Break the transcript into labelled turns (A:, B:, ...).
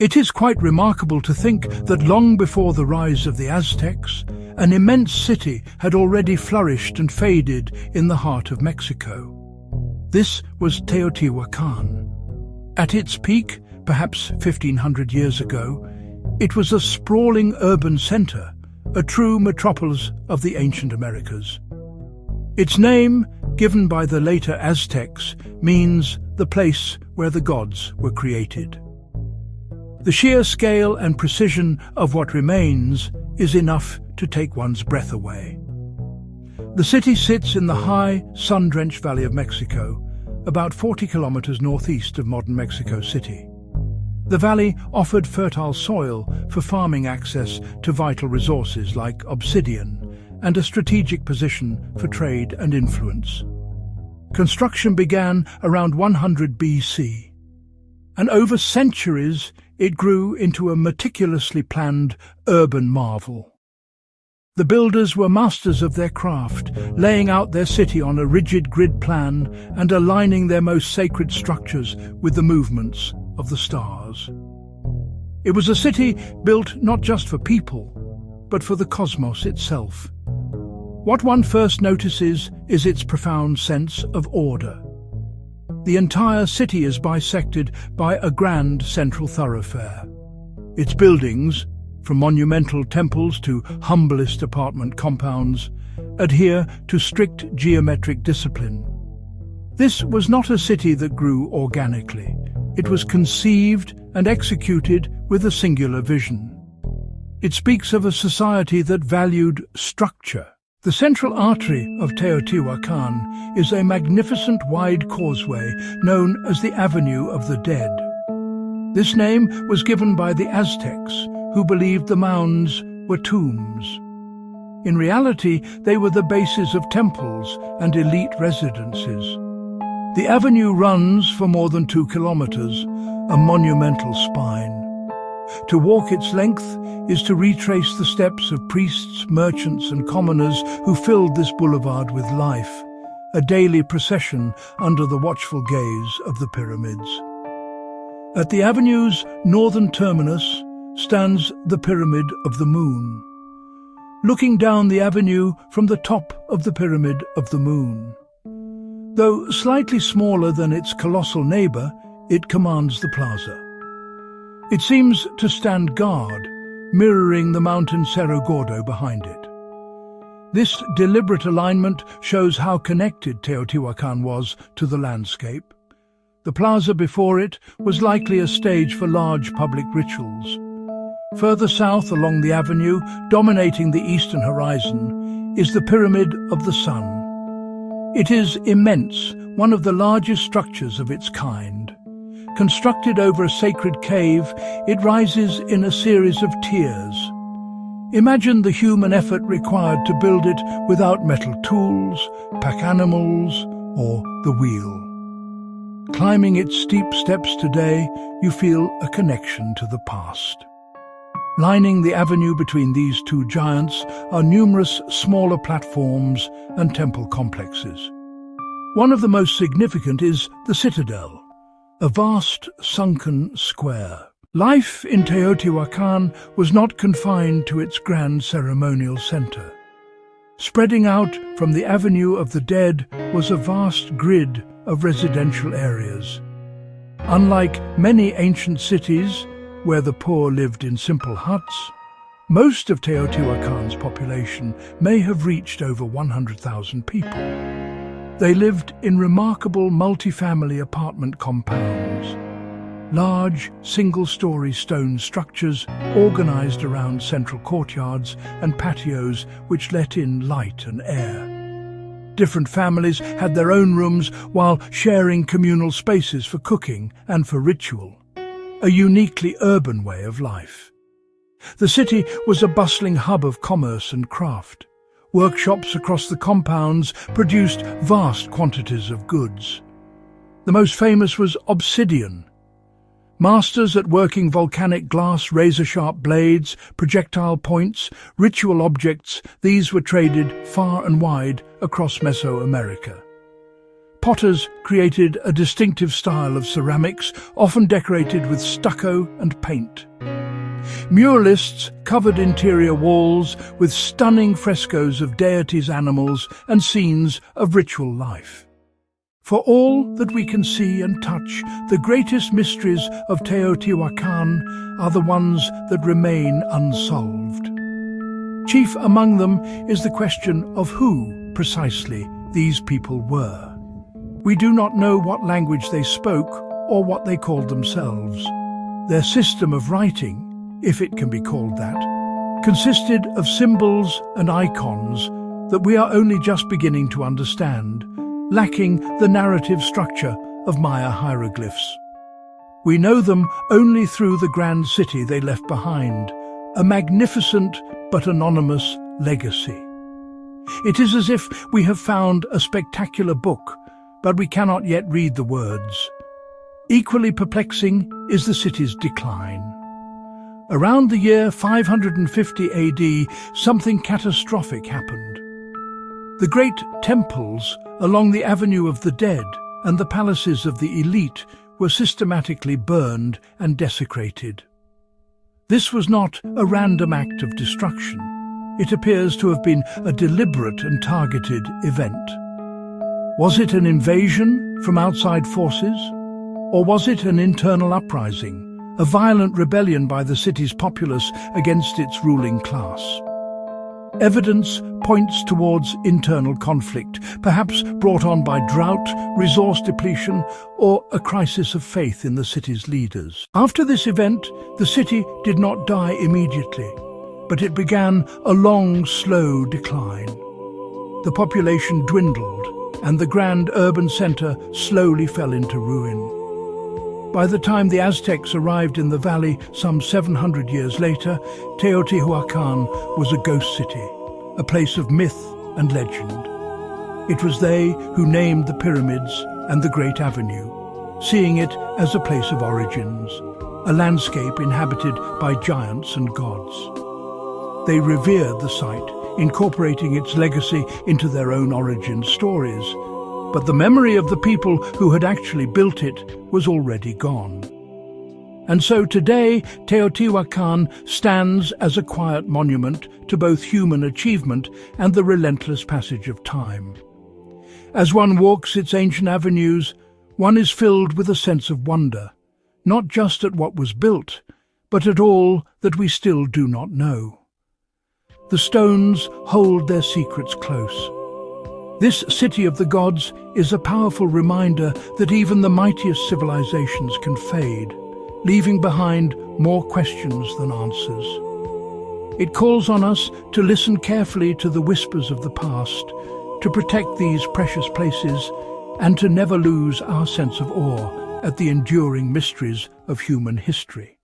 A: It is quite remarkable to think that long before the rise of the Aztecs, an immense city had already flourished and faded in the heart of Mexico. This was Teotihuacan. At its peak, perhaps 1500 years ago, it was a sprawling urban center, a true metropolis of the ancient Americas. Its name, given by the later Aztecs, means the place where the gods were created. The sheer scale and precision of what remains is enough to take one's breath away. The city sits in the high, sun-drenched valley of Mexico, about 40 kilometers northeast of modern Mexico City. The valley offered fertile soil for farming access to vital resources like obsidian and a strategic position for trade and influence. Construction began around 100 BC, and over centuries it grew into a meticulously planned urban marvel. The builders were masters of their craft, laying out their city on a rigid grid plan and aligning their most sacred structures with the movements of the stars. It was a city built not just for people, but for the cosmos itself. What one first notices is its profound sense of order. The entire city is bisected by a grand central thoroughfare. Its buildings, from monumental temples to humblest apartment compounds, adhere to strict geometric discipline. This was not a city that grew organically. It was conceived and executed with a singular vision. It speaks of a society that valued structure. The central artery of Teotihuacan is a magnificent wide causeway known as the Avenue of the Dead. This name was given by the Aztecs, who believed the mounds were tombs. In reality, they were the bases of temples and elite residences. The avenue runs for more than 2 kilometers, a monumental spine. To walk its length is to retrace the steps of priests, merchants and commoners who filled this boulevard with life, a daily procession under the watchful gaze of the pyramids. At the avenue's northern terminus stands the Pyramid of the Moon. Looking down the avenue from the top of the Pyramid of the Moon. Though slightly smaller than its colossal neighbor, it commands the plaza. It seems to stand guard, mirroring the mountain Cerro Gordo behind it. This deliberate alignment shows how connected Teotihuacan was to the landscape. The plaza before it was likely a stage for large public rituals. Further south along the avenue, dominating the eastern horizon, is the Pyramid of the Sun. It is immense, one of the largest structures of its kind. Constructed over a sacred cave, it rises in a series of tiers. Imagine the human effort required to build it without metal tools, pack animals, or the wheel. Climbing its steep steps today, you feel a connection to the past. Lining the avenue between these two giants are numerous smaller platforms and temple complexes. One of the most significant is the Citadel, a vast sunken square. Life in Teotihuacan was not confined to its grand ceremonial center. Spreading out from the Avenue of the Dead was a vast grid of residential areas. Unlike many ancient cities, where the poor lived in simple huts, most of Teotihuacan's population may have reached over 100,000 people. They lived in remarkable multi-family apartment compounds, large single-story stone structures organized around central courtyards and patios which let in light and air. Different families had their own rooms while sharing communal spaces for cooking and for ritual, a uniquely urban way of life. The city was a bustling hub of commerce and craft. Workshops across the compounds produced vast quantities of goods. The most famous was obsidian. Masters at working volcanic glass, razor-sharp blades, projectile points, ritual objects, these were traded far and wide across Mesoamerica. Potters created a distinctive style of ceramics, often decorated with stucco and paint. Muralists covered interior walls with stunning frescoes of deities, animals, and scenes of ritual life. For all that we can see and touch, the greatest mysteries of Teotihuacan are the ones that remain unsolved. Chief among them is the question of who, precisely, these people were. We do not know what language they spoke or what they called themselves. Their system of writing, if it can be called that, consisted of symbols and icons that we are only just beginning to understand, lacking the narrative structure of Maya hieroglyphs. We know them only through the grand city they left behind, a magnificent but anonymous legacy. It is as if we have found a spectacular book, but we cannot yet read the words. Equally perplexing is the city's decline. Around the year 550 AD, something catastrophic happened. The great temples along the Avenue of the Dead and the palaces of the elite were systematically burned and desecrated. This was not a random act of destruction. It appears to have been a deliberate and targeted event. Was it an invasion from outside forces? Or was it an internal uprising, a violent rebellion by the city's populace against its ruling class? Evidence points towards internal conflict, perhaps brought on by drought, resource depletion, or a crisis of faith in the city's leaders. After this event, the city did not die immediately, but it began a long, slow decline. The population dwindled, and the grand urban center slowly fell into ruin. By the time the Aztecs arrived in the valley some 700 years later, Teotihuacan was a ghost city, a place of myth and legend. It was they who named the pyramids and the Great Avenue, seeing it as a place of origins, a landscape inhabited by giants and gods. They revered the site, incorporating its legacy into their own origin stories. But the memory of the people who had actually built it was already gone. And so today, Teotihuacan stands as a quiet monument to both human achievement and the relentless passage of time. As one walks its ancient avenues, one is filled with a sense of wonder, not just at what was built, but at all that we still do not know. The stones hold their secrets close. This city of the gods is a powerful reminder that even the mightiest civilizations can fade, leaving behind more questions than answers. It calls on us to listen carefully to the whispers of the past, to protect these precious places, and to never lose our sense of awe at the enduring mysteries of human history.